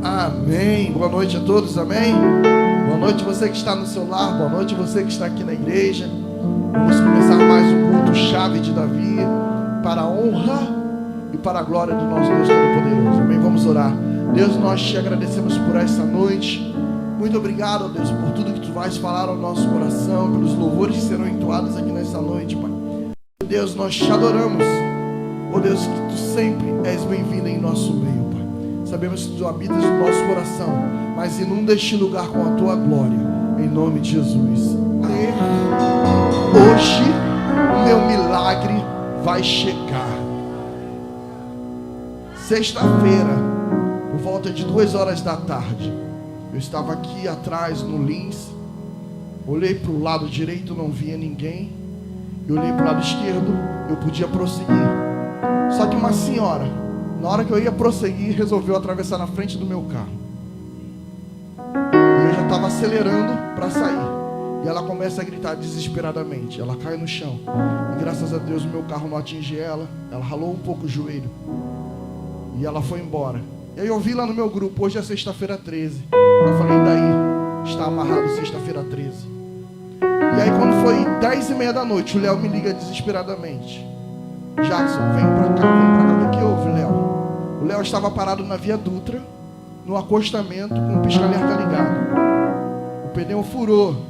Amém. Boa noite a todos, amém. Boa noite você que está no seu lar, boa noite você que está aqui na igreja. Vamos começar mais um culto chave de Davi, para a honra e para a glória do nosso Deus Todo-Poderoso, amém. Vamos orar. Deus, nós te agradecemos por essa noite. Muito obrigado, Deus, por tudo que tu vais falar ao nosso coração, pelos louvores que serão entoados aqui nessa noite, Pai. Deus, nós te adoramos. Oh Deus, que tu sempre és bem-vindo em nosso meio, Pai. Sabemos que tu habitas no nosso coração, mas inunda este lugar com a tua glória, em nome de Jesus. Hoje o meu milagre vai chegar. Sexta-feira, por volta de 2h da tarde, eu estava aqui atrás no Lins. Olhei para o lado direito, não via ninguém. Eu olhei para o lado esquerdo, eu podia prosseguir. Só que uma senhora, na hora que eu ia prosseguir, resolveu atravessar na frente do meu carro. E eu já estava acelerando para sair. E ela começa a gritar desesperadamente. Ela cai no chão. E graças a Deus o meu carro não atinge ela. Ela ralou um pouco o joelho. E ela foi embora. E aí eu vi lá no meu grupo, hoje é sexta-feira 13. Eu falei, daí? Está amarrado sexta-feira 13. E aí quando foi 10h30 da noite, o Léo me liga desesperadamente. Jackson, vem pra cá. O que houve, Léo? O Léo estava parado na Via Dutra, no acostamento, com o pisca-alerta ligado. O pneu furou.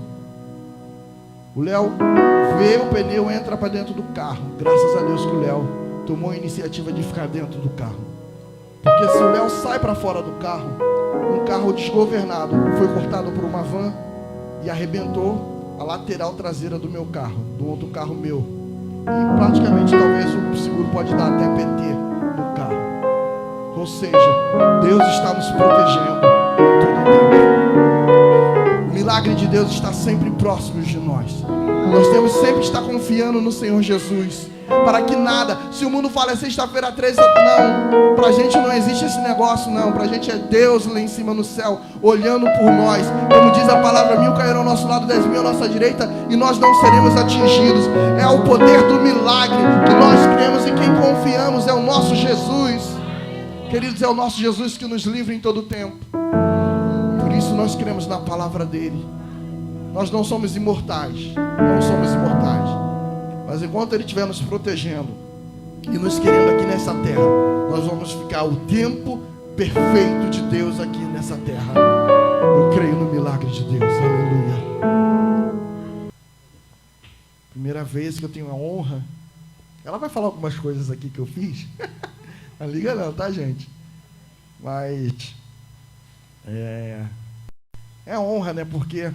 O Léo vê o pneu, entra para dentro do carro. Graças a Deus que o Léo tomou a iniciativa de ficar dentro do carro. Porque se o Léo sai para fora do carro, um carro desgovernado foi cortado por uma van e arrebentou a lateral traseira do meu carro, do outro carro meu. E praticamente talvez o seguro pode dar até PT no carro. Ou seja, Deus está nos protegendo em todo o tempo. O milagre de Deus está sempre próximo de nós. Nós temos sempre que estar confiando no Senhor Jesus, para que nada, se o mundo fala é sexta-feira 13, não, pra gente não existe esse negócio, não. Pra gente é Deus lá em cima no céu, olhando por nós. Como diz a palavra, 1000 cairão ao nosso lado, 10.000 à nossa direita, e nós não seremos atingidos. É o poder do milagre que nós cremos e quem confiamos é o nosso Jesus. Queridos, é o nosso Jesus que nos livra em todo o tempo. Por isso nós cremos na palavra dele. Nós não somos imortais, não somos imortais. Mas enquanto ele estiver nos protegendo e nos querendo aqui nessa terra, nós vamos ficar o tempo perfeito de Deus aqui nessa terra. Eu creio no milagre de Deus, aleluia. Primeira vez que eu tenho a honra. Ela vai falar algumas coisas aqui que eu fiz. Não liga não, tá, gente? Mas é honra, né? Porque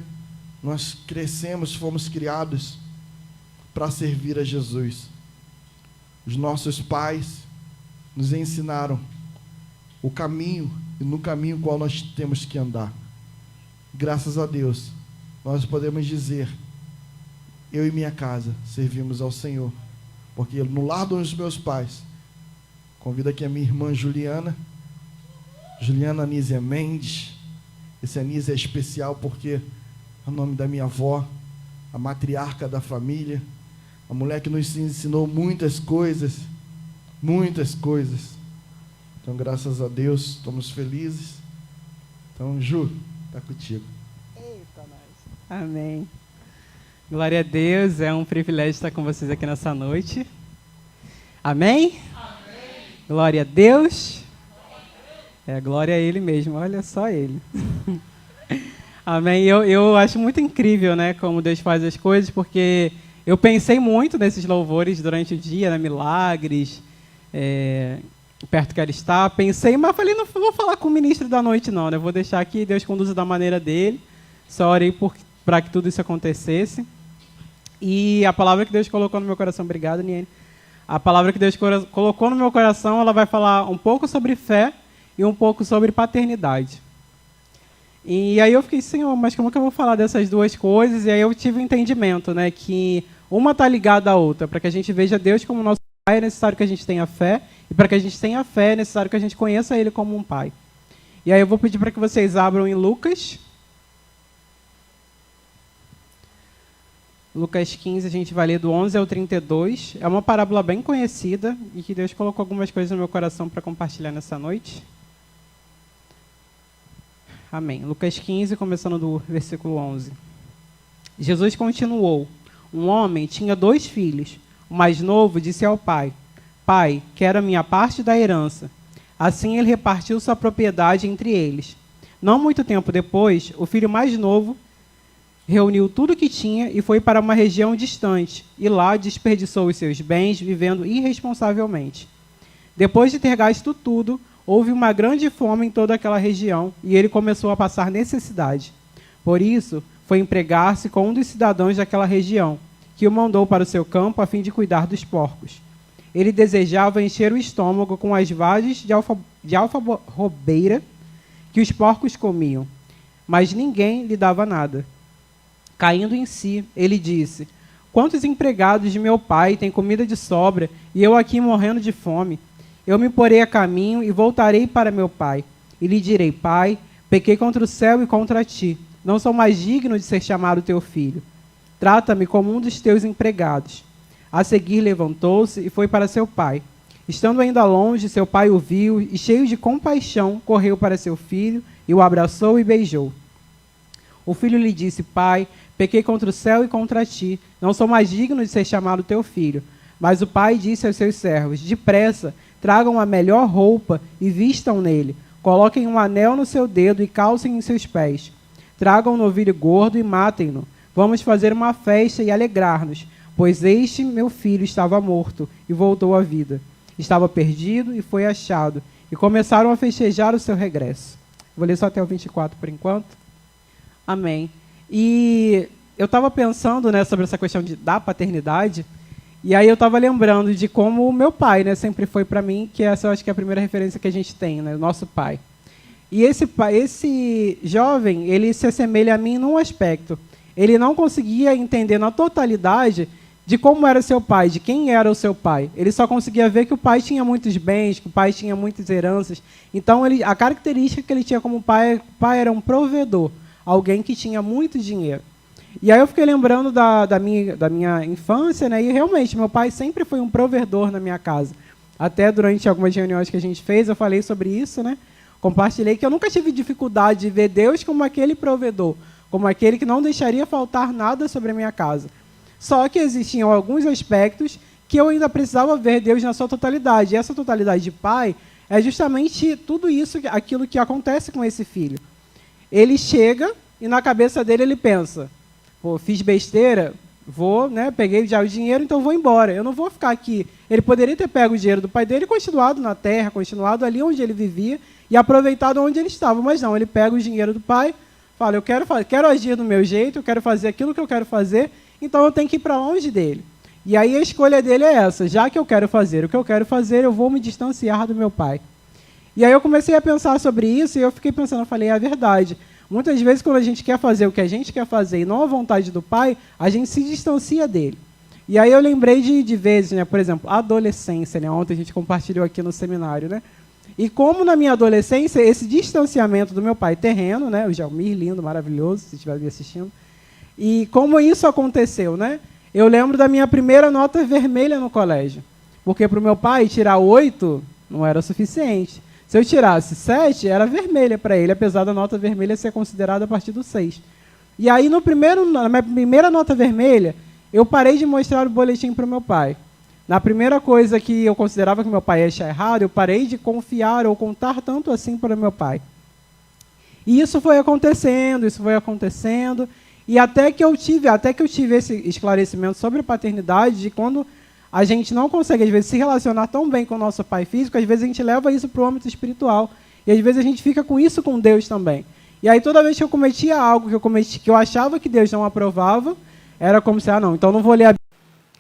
nós crescemos, fomos criados para servir a Jesus. Os nossos pais nos ensinaram o caminho e no caminho qual nós temos que andar. Graças a Deus, nós podemos dizer, eu e minha casa servimos ao Senhor, porque no lar dos meus pais, convido aqui a minha irmã Juliana Anísia Mendes. Esse Anísia é especial porque é o nome da minha avó, a matriarca da família, a mulher que nos ensinou muitas coisas. Então, graças a Deus, estamos felizes. Então, Ju, está contigo. Eita, nós. Amém. Glória a Deus, é um privilégio estar com vocês aqui nessa noite. Amém? Amém. Glória a Deus. Glória a Ele mesmo, olha só Ele. Amém. Eu acho muito incrível, né, como Deus faz as coisas, porque eu pensei muito nesses louvores durante o dia, né, milagres, perto quero estar. Pensei, mas falei, não vou falar com o ministro da noite, não, né? Vou deixar aqui, Deus conduza da maneira dele. Só orei para que tudo isso acontecesse. E a palavra que Deus colocou no meu coração, obrigado, Niene. A palavra que Deus colocou no meu coração, ela vai falar um pouco sobre fé e um pouco sobre paternidade. E aí eu fiquei, Senhor, mas como que eu vou falar dessas duas coisas? E aí eu tive um entendimento, né, que uma está ligada à outra. Para que a gente veja Deus como nosso Pai, é necessário que a gente tenha fé. E para que a gente tenha fé, é necessário que a gente conheça Ele como um Pai. E aí eu vou pedir para que vocês abram em Lucas. Lucas 15, a gente vai ler do 11 ao 32. É uma parábola bem conhecida e que Deus colocou algumas coisas no meu coração para compartilhar nessa noite. Amém. Lucas 15, começando do versículo 11. Jesus continuou. Um homem tinha 2 filhos. O mais novo disse ao pai: Pai, quero a minha parte da herança. Assim ele repartiu sua propriedade entre eles. Não muito tempo depois, o filho mais novo reuniu tudo o que tinha e foi para uma região distante, e lá desperdiçou os seus bens vivendo irresponsavelmente. Depois de ter gasto tudo, houve uma grande fome em toda aquela região, e ele começou a passar necessidade. Por isso, foi empregar-se com um dos cidadãos daquela região, que o mandou para o seu campo a fim de cuidar dos porcos. Ele desejava encher o estômago com as vagens de alfarrobeira que os porcos comiam, mas ninguém lhe dava nada. Caindo em si, ele disse: Quantos empregados de meu pai têm comida de sobra, e eu aqui morrendo de fome? Eu me porei a caminho e voltarei para meu pai. E lhe direi: Pai, pequei contra o céu e contra ti. Não sou mais digno de ser chamado teu filho. Trata-me como um dos teus empregados. A seguir levantou-se e foi para seu pai. Estando ainda longe, seu pai o viu e, cheio de compaixão, correu para seu filho e o abraçou e beijou. O filho lhe disse: Pai, pequei contra o céu e contra ti. Não sou mais digno de ser chamado teu filho. Mas o pai disse aos seus servos: Depressa, tragam a melhor roupa e vistam nele. Coloquem um anel no seu dedo e calcem em seus pés. Tragam um novilho gordo e matem-no. Vamos fazer uma festa e alegrar-nos, pois este meu filho estava morto e voltou à vida. Estava perdido e foi achado. E começaram a festejar o seu regresso. Vou ler só até o 24 por enquanto. Amém. E eu estava pensando, né, sobre essa questão da paternidade, e aí eu estava lembrando de como o meu pai, né, sempre foi para mim, que essa eu acho que é a primeira referência que a gente tem, né, o nosso pai. E esse jovem, ele se assemelha a mim num aspecto. Ele não conseguia entender na totalidade de como era seu pai, de quem era o seu pai. Ele só conseguia ver que o pai tinha muitos bens, que o pai tinha muitas heranças. Então, a característica que ele tinha como pai era um provedor, alguém que tinha muito dinheiro. E aí eu fiquei lembrando da minha infância, né? E realmente, meu pai sempre foi um provedor na minha casa. Até durante algumas reuniões que a gente fez, eu falei sobre isso, né? Compartilhei que eu nunca tive dificuldade de ver Deus como aquele provedor, como aquele que não deixaria faltar nada sobre a minha casa. Só que existiam alguns aspectos que eu ainda precisava ver Deus na sua totalidade. E essa totalidade de pai é justamente tudo isso, aquilo que acontece com esse filho. Ele chega e na cabeça dele ele pensa: pô, fiz besteira, vou, né, peguei já o dinheiro, então vou embora. Eu não vou ficar aqui. Ele poderia ter pego o dinheiro do pai dele e continuado na terra, continuado ali onde ele vivia e aproveitado onde ele estava. Mas não, ele pega o dinheiro do pai, fala: eu quero agir do meu jeito, eu quero fazer aquilo que eu quero fazer, então eu tenho que ir para longe dele. E aí a escolha dele é essa: já que eu quero fazer o que eu quero fazer, eu vou me distanciar do meu pai. E aí eu comecei a pensar sobre isso e eu fiquei pensando, eu falei: é a verdade. Muitas vezes, quando a gente quer fazer o que a gente quer fazer e não a vontade do pai, a gente se distancia dele. E aí eu lembrei de vezes, né, por exemplo, a adolescência, né, ontem a gente compartilhou aqui no seminário, né? E como na minha adolescência, esse distanciamento do meu pai terreno, né, o Jalmir, lindo, maravilhoso, se estiver me assistindo, e como isso aconteceu, né? Eu lembro da minha primeira nota vermelha no colégio, porque para o meu pai tirar 8 não era suficiente. Se eu tirasse 7, era vermelha para ele, apesar da nota vermelha ser considerada a partir do 6. E aí, na minha primeira nota vermelha, eu parei de mostrar o boletim para o meu pai. Na primeira coisa que eu considerava que meu pai ia achar errado, eu parei de confiar ou contar tanto assim para o meu pai. E isso foi acontecendo, e até que eu tive esse esclarecimento sobre a paternidade, de quando a gente não consegue, às vezes, se relacionar tão bem com o nosso pai físico, às vezes a gente leva isso para o âmbito espiritual. E às vezes a gente fica com isso com Deus também. E aí toda vez que eu cometia algo que eu achava que Deus não aprovava, era como se, não, então não vou ler a Bíblia.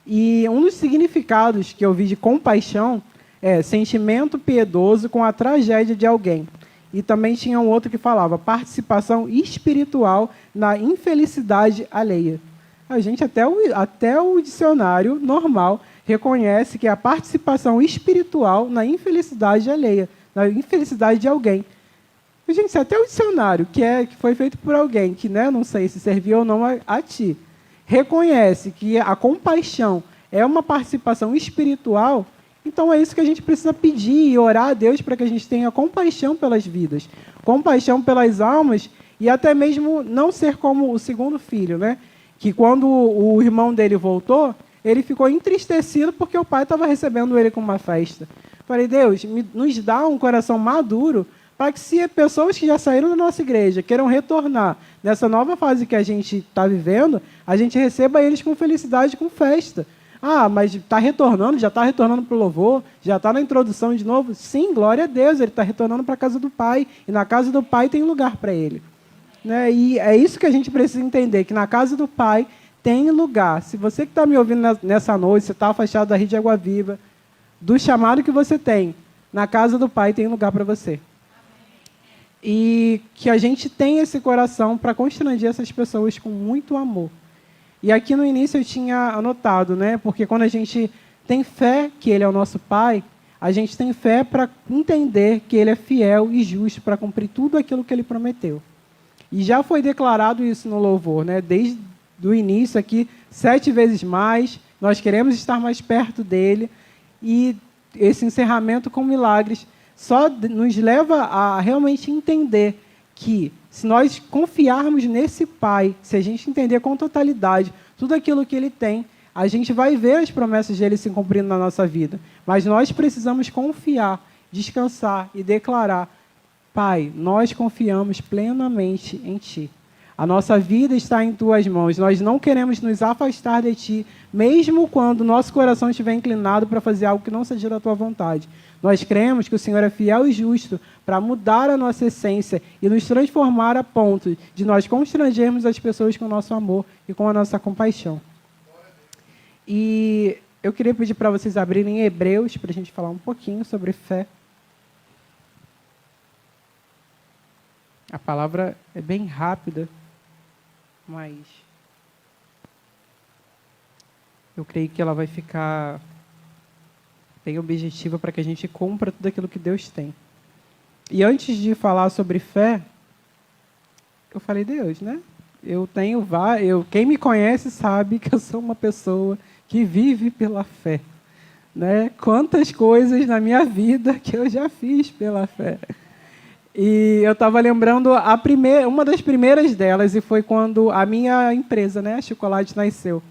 E um dos significados que eu vi de compaixão é sentimento piedoso com a tragédia de alguém. E também tinha um outro que falava participação espiritual na infelicidade alheia. A gente, até o dicionário normal reconhece que é a participação espiritual na infelicidade alheia, na infelicidade de alguém. Gente, até o dicionário, que foi feito por alguém que, né, não sei se serviu ou não a ti, reconhece que a compaixão é uma participação espiritual, Então é isso que a gente precisa pedir e orar a Deus para que a gente tenha compaixão pelas vidas, compaixão pelas almas e até mesmo não ser como o segundo filho, né? Que quando o irmão dele voltou, ele ficou entristecido porque o pai estava recebendo ele com uma festa. Falei, Deus, nos dá um coração maduro para que se pessoas que já saíram da nossa igreja queiram retornar nessa nova fase que a gente está vivendo, a gente receba eles com felicidade, com festa. Ah, mas está retornando, já está retornando para o louvor, já está na introdução de novo. Sim, glória a Deus, ele está retornando para a casa do Pai. E na casa do Pai tem lugar para ele. Né? E é isso que a gente precisa entender, que na casa do Pai tem lugar. Se você que está me ouvindo nessa noite, você está afastado da Rede de Água Viva, do chamado que você tem, na casa do Pai tem lugar para você. E que a gente tenha esse coração para constranger essas pessoas com muito amor. E aqui no início eu tinha anotado, né? Porque quando a gente tem fé que Ele é o nosso Pai, a gente tem fé para entender que Ele é fiel e justo para cumprir tudo aquilo que Ele prometeu. E já foi declarado isso no louvor, né? Desde o início aqui, 7 vezes mais, nós queremos estar mais perto dEle. E esse encerramento com milagres só nos leva a realmente entender que, se nós confiarmos nesse Pai, se a gente entender com totalidade tudo aquilo que Ele tem, a gente vai ver as promessas dEle se cumprindo na nossa vida. Mas nós precisamos confiar, descansar e declarar, Pai, nós confiamos plenamente em Ti. A nossa vida está em Tuas mãos. Nós não queremos nos afastar de Ti, mesmo quando o nosso coração estiver inclinado para fazer algo que não seja da Tua vontade. Nós cremos que o Senhor é fiel e justo para mudar a nossa essência e nos transformar a ponto de nós constrangermos as pessoas com o nosso amor e com a nossa compaixão. E eu queria pedir para vocês abrirem Hebreus para a gente falar um pouquinho sobre fé. A palavra é bem rápida, mas eu creio que ela vai ficar bem objetiva para que a gente cumpra tudo aquilo que Deus tem. E antes de falar sobre fé, eu falei, Deus, né? Quem me conhece sabe que eu sou uma pessoa que vive pela fé. Né? Quantas coisas na minha vida que eu já fiz pela fé. E eu estava lembrando uma das primeiras delas, e foi quando a minha empresa, né, a Chocolate, nasceu.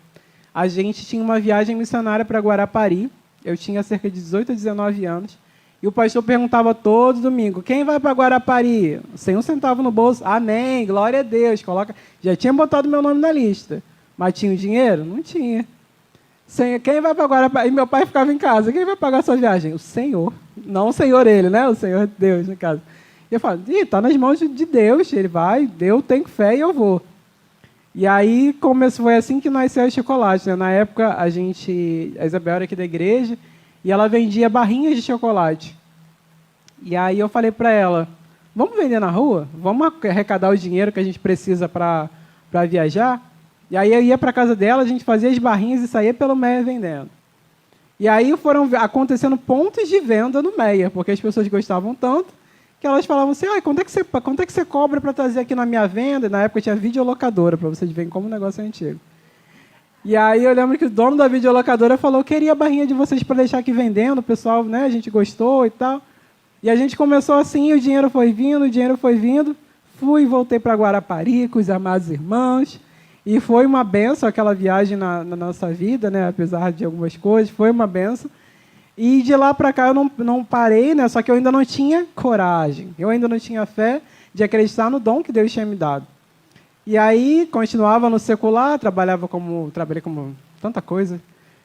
A gente tinha uma viagem missionária para Guarapari. Eu tinha cerca de 18 a 19 anos. E o pastor perguntava todo domingo, quem vai para Guarapari? Sem um centavo no bolso. Amém, glória a Deus. Já tinha botado meu nome na lista. Mas tinha o dinheiro? Não tinha. Quem vai para Guarapari? E meu pai ficava em casa. Quem vai pagar a sua viagem? O Senhor. Não o Senhor ele, né? O Senhor Deus, no caso. E eu falo, está nas mãos de Deus. Ele vai, eu tenho fé e eu vou. E aí foi assim que nasceu o Chocolate. Né? Na época, a Isabel era aqui da igreja, e ela vendia barrinhas de chocolate. E aí eu falei para ela, vamos vender na rua? Vamos arrecadar o dinheiro que a gente precisa para viajar? E aí eu ia para a casa dela, a gente fazia as barrinhas e saía pelo Meia vendendo. E aí foram acontecendo pontos de venda no Meia, porque as pessoas gostavam tanto, que elas falavam assim, quanto é que você cobra para trazer aqui na minha venda? E na época tinha videolocadora, para vocês verem como o negócio é antigo. E aí eu lembro que o dono da videolocadora falou, queria a barrinha de vocês para deixar aqui vendendo, o pessoal, né, a gente gostou e tal. E a gente começou assim, o dinheiro foi vindo, fui e voltei para Guarapari com os amados irmãos, e foi uma benção aquela viagem na nossa vida, né, apesar de algumas coisas, foi uma benção. E de lá para cá eu não parei, né, só que eu ainda não tinha coragem, eu ainda não tinha fé de acreditar no dom que Deus tinha me dado. E aí, continuava no secular, trabalhei como tanta coisa,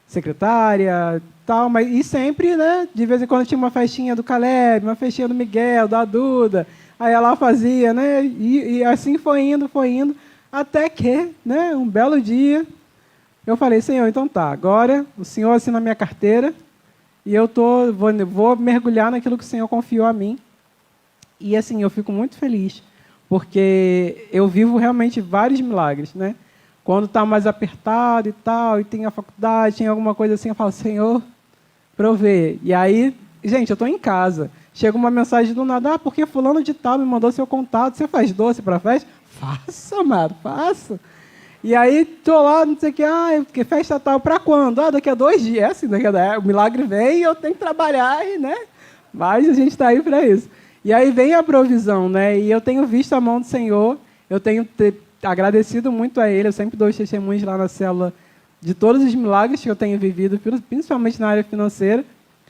secretária, tal, e sempre, né, de vez em quando tinha uma festinha do Caleb, uma festinha do Miguel, da Duda, aí ela fazia, né, e assim foi indo, até que, né, um belo dia, eu falei, Senhor, então tá, agora o Senhor assina a minha carteira, e eu vou mergulhar naquilo que o Senhor confiou a mim, e assim, eu fico muito feliz, porque eu vivo realmente vários milagres, né? Quando está mais apertado e tal, e tem a faculdade, tem alguma coisa assim, eu falo, Senhor, provê. E aí, gente, eu estou em casa. Chega uma mensagem do nada, porque fulano de tal me mandou seu contato, você faz doce para festa? Faça, amado, faça. E aí, tô lá, não sei o que, porque festa tal, para quando? Daqui a 2 dias, assim, o milagre vem e eu tenho que trabalhar, né? Mas a gente está aí para isso. E aí vem a provisão, né? E eu tenho visto a mão do Senhor, eu tenho agradecido muito a Ele, eu sempre dou os testemunhos lá na célula de todos os milagres que eu tenho vivido, principalmente na área financeira.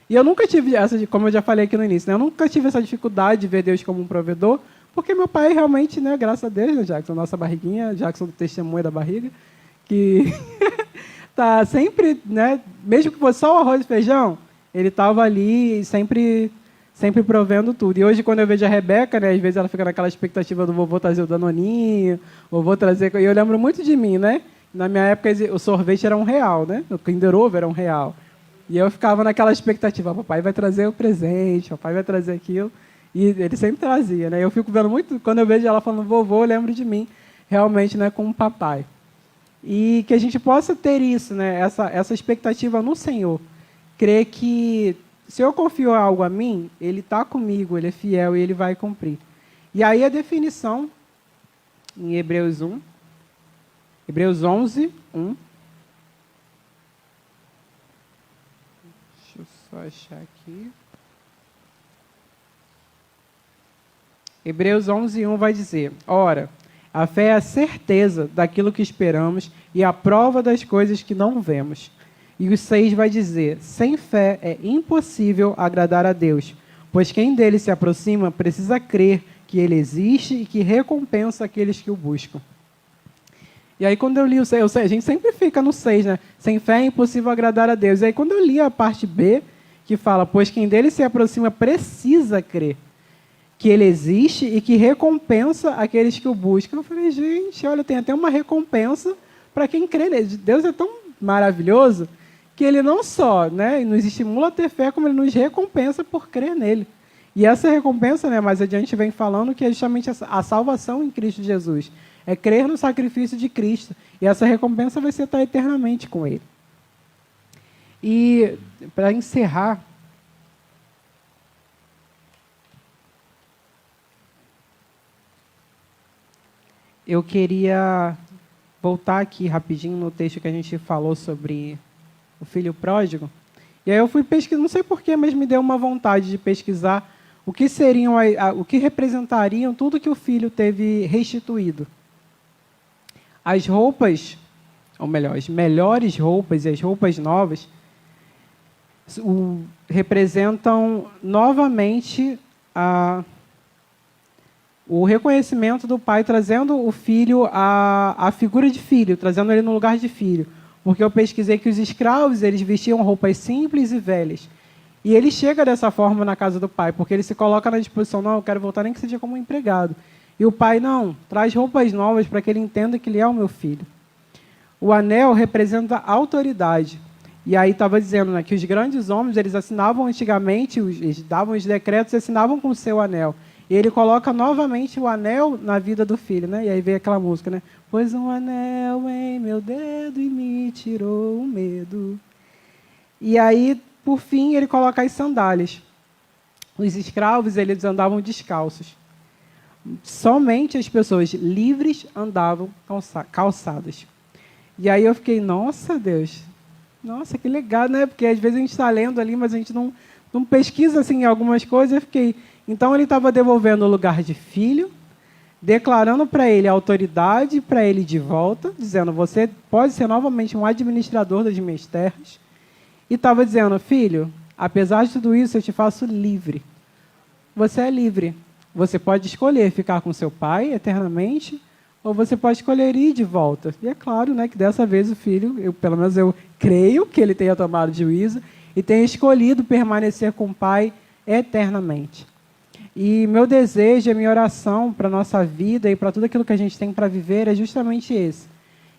E eu nunca tive essa, como eu já falei aqui no início, né? Eu nunca tive essa dificuldade de ver Deus como um provedor, porque meu pai realmente, né, graças a Deus, né, Jackson, nossa barriguinha, Jackson do testemunho da barriga, que tá sempre, né, mesmo que fosse só o arroz e feijão, ele estava ali sempre provendo tudo. E hoje, quando eu vejo a Rebeca, né, às vezes ela fica naquela expectativa do vovô trazer o Danoninho, vovô trazer... E eu lembro muito de mim, né? Na minha época, o sorvete era R$1, né? O Kinder Ovo era R$1. E eu ficava naquela expectativa, papai vai trazer o presente, papai vai trazer aquilo. E ele sempre trazia, né? Eu fico vendo muito, quando eu vejo ela falando vovô, eu lembro de mim, realmente, né, como papai. E que a gente possa ter isso, né, essa expectativa no Senhor. Crer que, se eu confio algo a mim, Ele está comigo, Ele é fiel e Ele vai cumprir. E aí a definição, em Hebreus 11, 1. Deixa eu só achar aqui. Hebreus 11, 1 vai dizer: ora, a fé é a certeza daquilo que esperamos e a prova das coisas que não vemos. E o 6 vai dizer: sem fé é impossível agradar a Deus, pois quem dele se aproxima precisa crer que ele existe e que recompensa aqueles que o buscam. E aí, quando eu li o 6, a gente sempre fica no 6, né? Sem fé é impossível agradar a Deus. E aí, quando eu li a parte B, que fala: pois quem dele se aproxima precisa crer que ele existe e que recompensa aqueles que o buscam. Eu falei, gente, olha, tem até uma recompensa para quem crê nele. Deus é tão maravilhoso que ele não só, né, nos estimula a ter fé, como ele nos recompensa por crer nele. E essa recompensa, né, mais adiante vem falando que é justamente a salvação em Cristo Jesus. É crer no sacrifício de Cristo. E essa recompensa vai ser estar eternamente com ele. E, para encerrar, eu queria voltar aqui rapidinho no texto que a gente falou sobre o filho pródigo. E aí eu fui pesquisar, não sei porquê, mas me deu uma vontade de pesquisar o que seriam, o que representariam tudo que o filho teve restituído. As roupas, ou melhor, as melhores roupas e as roupas novas representam novamente o reconhecimento do pai, trazendo o filho a figura de filho, trazendo ele no lugar de filho. Porque eu pesquisei que os escravos, eles vestiam roupas simples e velhas. E ele chega dessa forma na casa do pai, porque ele se coloca na disposição, não, eu quero voltar nem que seja como um empregado. E o pai, não, traz roupas novas para que ele entenda que ele é o meu filho. O anel representa autoridade. E aí estava dizendo, né, que os grandes homens, eles assinavam antigamente, eles davam os decretos e assinavam com o seu anel. E ele coloca novamente o anel na vida do filho, né? E aí veio aquela música, né? Pôs um anel em meu dedo e me tirou o medo. E aí, por fim, ele coloca as sandálias. Os escravos, eles andavam descalços. Somente as pessoas livres andavam calçadas. E aí eu fiquei, nossa, Deus, nossa, que legal, né? Porque às vezes a gente está lendo ali, mas a gente não pesquisa assim, algumas coisas. Eu fiquei... Então, ele estava devolvendo o lugar de filho, declarando para ele a autoridade para ele de volta, dizendo, você pode ser novamente um administrador das minhas terras. E estava dizendo, filho, apesar de tudo isso, eu te faço livre. Você é livre. Você pode escolher ficar com seu pai eternamente, ou você pode escolher ir de volta. E é claro, né, que dessa vez o filho, pelo menos eu creio que ele tenha tomado juízo e tenha escolhido permanecer com o pai eternamente. E meu desejo, a minha oração para a nossa vida e para tudo aquilo que a gente tem para viver é justamente esse.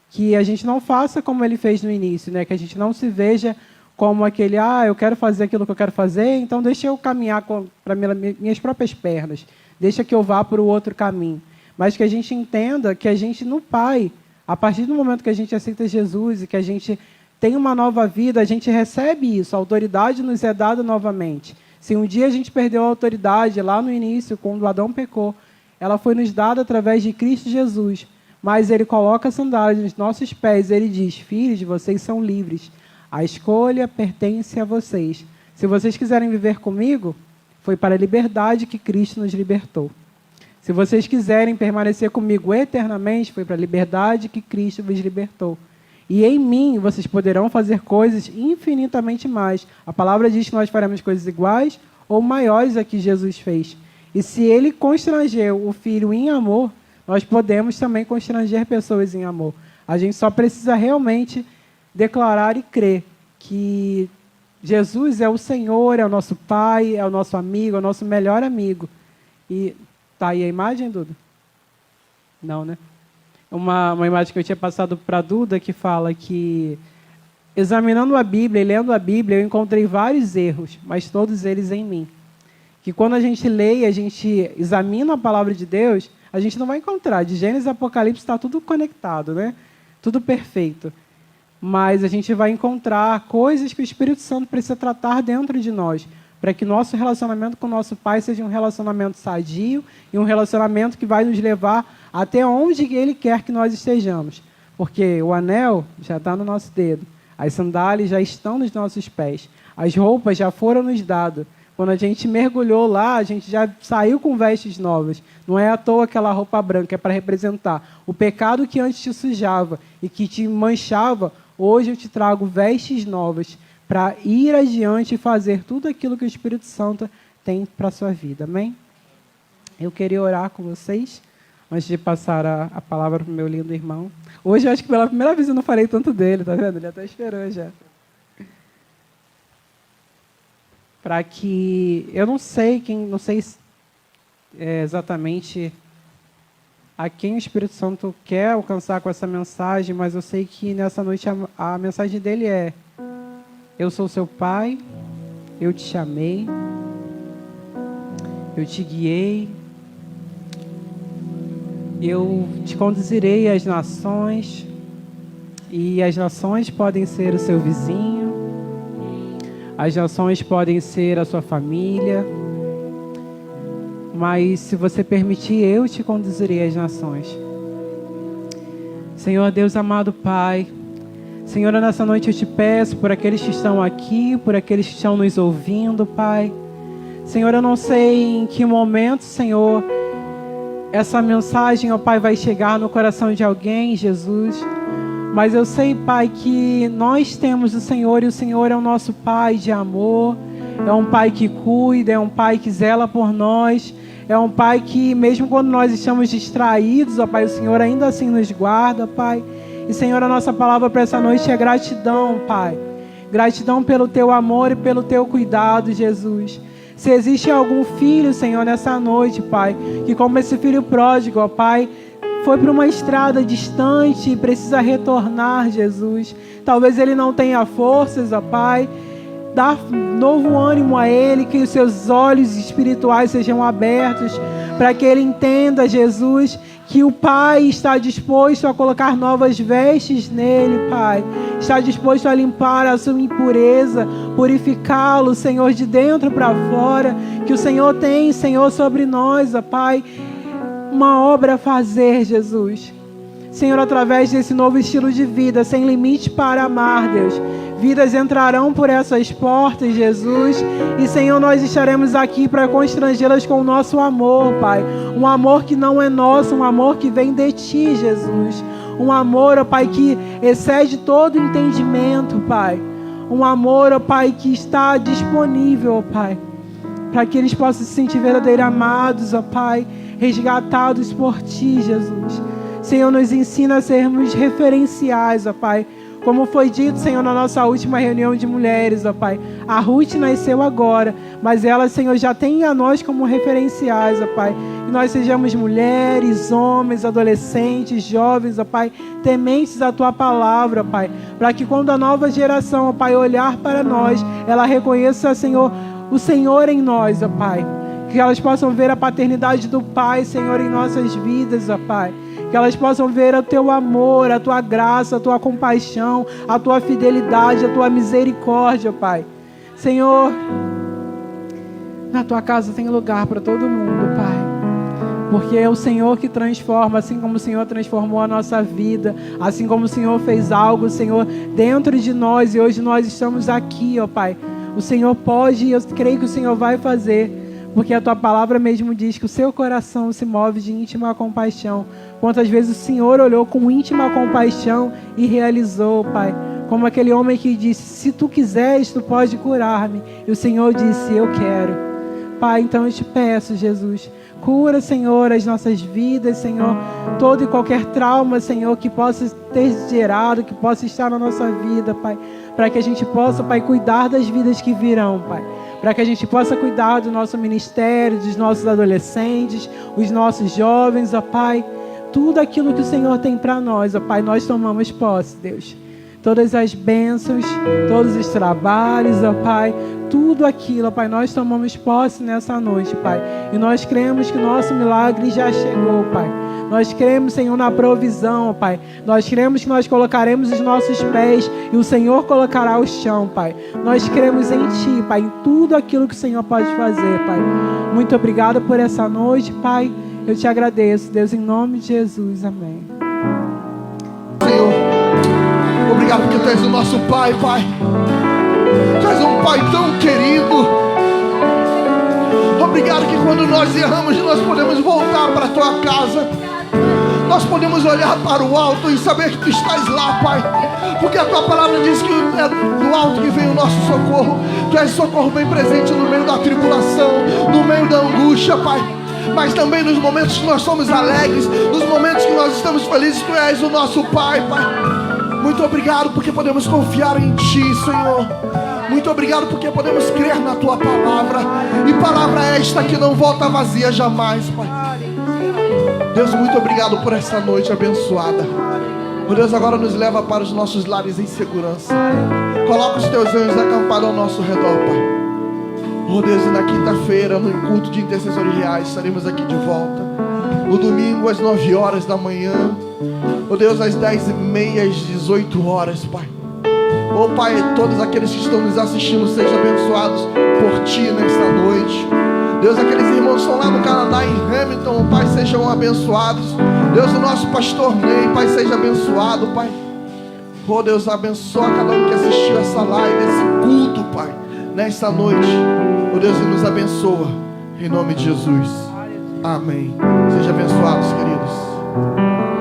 Que a gente não faça como ele fez no início, né? Que a gente não se veja como aquele, eu quero fazer aquilo que eu quero fazer, então deixa eu caminhar para minhas próprias pernas, deixa que eu vá para o outro caminho. Mas que a gente entenda que a gente, no Pai, a partir do momento que a gente aceita Jesus e que a gente tem uma nova vida, a gente recebe isso, a autoridade nos é dada novamente. Se um dia a gente perdeu a autoridade lá no início, quando Adão pecou, ela foi nos dada através de Cristo Jesus. Mas ele coloca a sandália nos nossos pés e ele diz: filhos, vocês são livres. A escolha pertence a vocês. Se vocês quiserem viver comigo, foi para a liberdade que Cristo nos libertou. Se vocês quiserem permanecer comigo eternamente, foi para a liberdade que Cristo vos libertou. E em mim vocês poderão fazer coisas infinitamente mais. A palavra diz que nós faremos coisas iguais ou maiores a que Jesus fez. E se ele constrangeu o Filho em amor, nós podemos também constranger pessoas em amor. A gente só precisa realmente declarar e crer que Jesus é o Senhor, é o nosso Pai, é o nosso amigo, é o nosso melhor amigo. E tá aí a imagem, Duda? Não, né? Uma imagem que eu tinha passado para a Duda que fala que, examinando a Bíblia e lendo a Bíblia, eu encontrei vários erros, mas todos eles em mim. Que quando a gente lê e a gente examina a palavra de Deus, a gente não vai encontrar. De Gênesis a Apocalipse está tudo conectado, né? Tudo perfeito. Mas a gente vai encontrar coisas que o Espírito Santo precisa tratar dentro de nós, para que nosso relacionamento com o nosso Pai seja um relacionamento sadio e um relacionamento que vai nos levar até onde Ele quer que nós estejamos. Porque o anel já está no nosso dedo, as sandálias já estão nos nossos pés, as roupas já foram nos dadas. Quando a gente mergulhou lá, a gente já saiu com vestes novas. Não é à toa aquela roupa branca, é para representar o pecado que antes te sujava e que te manchava. Hoje eu te trago vestes novas para ir adiante e fazer tudo aquilo que o Espírito Santo tem para a sua vida. Amém? Eu queria orar com vocês, antes de passar a palavra para o meu lindo irmão. Hoje, eu acho que pela primeira vez eu não falei tanto dele, tá vendo? Ele até esperou já. Para que... Eu não sei exatamente a quem o Espírito Santo quer alcançar com essa mensagem, mas eu sei que nessa noite a mensagem dele é: eu sou seu pai, eu te chamei, eu te guiei, eu te conduzirei às nações, e as nações podem ser o seu vizinho, as nações podem ser a sua família, mas se você permitir, eu te conduzirei às nações. Senhor Deus amado Pai, Senhor, nessa noite eu te peço por aqueles que estão aqui, por aqueles que estão nos ouvindo, Pai. Senhor, eu não sei em que momento, Senhor, essa mensagem, ó Pai, vai chegar no coração de alguém, Jesus. Mas eu sei, Pai, que nós temos o Senhor e o Senhor é o nosso Pai de amor. É um Pai que cuida, é um Pai que zela por nós. É um Pai que, mesmo quando nós estamos distraídos, ó Pai, o Senhor ainda assim nos guarda, Pai. E, Senhor, a nossa palavra para essa noite é gratidão, Pai. Gratidão pelo Teu amor e pelo Teu cuidado, Jesus. Se existe algum filho, Senhor, nessa noite, Pai, que como esse filho pródigo, ó Pai, foi para uma estrada distante e precisa retornar, Jesus. Talvez ele não tenha forças, ó Pai. Dá novo ânimo a ele, que os seus olhos espirituais sejam abertos, para que ele entenda, Jesus, que o Pai está disposto a colocar novas vestes nele, Pai. Está disposto a limpar a sua impureza, purificá-lo, Senhor, de dentro para fora. Que o Senhor tem, Senhor, sobre nós, ó Pai, uma obra a fazer, Jesus. Senhor, através desse novo estilo de vida, sem limite para amar, Deus. Vidas entrarão por essas portas, Jesus. E, Senhor, nós estaremos aqui para constrangê-las com o nosso amor, Pai. Um amor que não é nosso, um amor que vem de Ti, Jesus. Um amor, ó Pai, que excede todo entendimento, Pai. Um amor, ó Pai, que está disponível, ó Pai, para que eles possam se sentir verdadeiramente amados, ó Pai, resgatados por Ti, Jesus. Senhor, nos ensina a sermos referenciais, ó Pai. Como foi dito, Senhor, na nossa última reunião de mulheres, ó Pai. A Ruth nasceu agora, mas ela, Senhor, já tem a nós como referenciais, ó Pai. Que nós sejamos mulheres, homens, adolescentes, jovens, ó Pai, tementes à Tua palavra, ó Pai. Para que quando a nova geração, ó Pai, olhar para nós, ela reconheça, Senhor, o Senhor em nós, ó Pai. Que elas possam ver a paternidade do Pai, Senhor, em nossas vidas, ó Pai. Que elas possam ver o Teu amor, a Tua graça, a Tua compaixão, a Tua fidelidade, a Tua misericórdia, ó Pai. Senhor, na Tua casa tem lugar para todo mundo, Pai. porque é o Senhor que transforma, assim como o Senhor transformou a nossa vida, assim como o Senhor fez algo, Senhor, dentro de nós, e hoje nós estamos aqui, ó Pai. O Senhor pode, e eu creio que o Senhor vai fazer, porque a Tua palavra mesmo diz que o seu coração se move de íntima compaixão. Quantas vezes o Senhor olhou com íntima compaixão e realizou, Pai. Como aquele homem que disse, se Tu quiseres, Tu pode curar-me. E o Senhor disse, eu quero. Pai, então eu te peço, Jesus, cura, Senhor, as nossas vidas, Senhor, todo e qualquer trauma, Senhor, que possa ter gerado, que possa estar na nossa vida, Pai, para que a gente possa, Pai, cuidar das vidas que virão, Pai, para que a gente possa cuidar do nosso ministério, dos nossos adolescentes, os nossos jovens, ó Pai, tudo aquilo que o Senhor tem para nós, ó Pai, nós tomamos posse, Deus. Todas as bênçãos, todos os trabalhos, ó Pai, tudo aquilo, ó Pai, nós tomamos posse nessa noite, Pai. E nós cremos que o nosso milagre já chegou, Pai. Nós cremos, Senhor, na provisão, ó Pai. Nós cremos que nós colocaremos os nossos pés e o Senhor colocará o chão, Pai. Nós cremos em Ti, Pai, em tudo aquilo que o Senhor pode fazer, Pai. Muito obrigada por essa noite, Pai. Eu te agradeço, Deus, em nome de Jesus. Amém. Senhor, obrigado porque Tu és o nosso Pai, Pai. Tu és um Pai tão querido. Obrigado que quando nós erramos, nós podemos voltar para a Tua casa. Nós podemos olhar para o alto e saber que Tu estás lá, Pai. Porque a Tua palavra diz que é do alto que vem o nosso socorro. Tu és socorro bem presente no meio da tribulação, no meio da angústia, Pai. Mas também nos momentos que nós somos alegres, nos momentos que nós estamos felizes, Tu és o nosso Pai, Pai. Muito obrigado porque podemos confiar em Ti, Senhor. Muito obrigado porque podemos crer na Tua palavra. E palavra esta que não volta vazia jamais, Pai. Deus, muito obrigado por essa noite abençoada. Oh Deus, agora nos leva para os nossos lares em segurança. Coloca os Teus anjos acampados ao nosso redor, Pai. Oh Deus, e na quinta-feira, no culto de intercessores reais, estaremos aqui de volta. No domingo, às 9 horas da manhã. Oh Deus, às 10h30, às 18 horas, Pai. Oh Pai, todos aqueles que estão nos assistindo, sejam abençoados por Ti nesta noite. Deus, aqueles irmãos que estão lá no Canadá, em Hamilton, oh Pai, sejam abençoados. Deus, o nosso pastor Ney, Pai, seja abençoado, Pai. Oh Deus, abençoa cada um que assistiu essa live, esse culto, Pai, nesta noite. Oh Deus, e nos abençoa, em nome de Jesus. Amém. Sejam abençoados, queridos.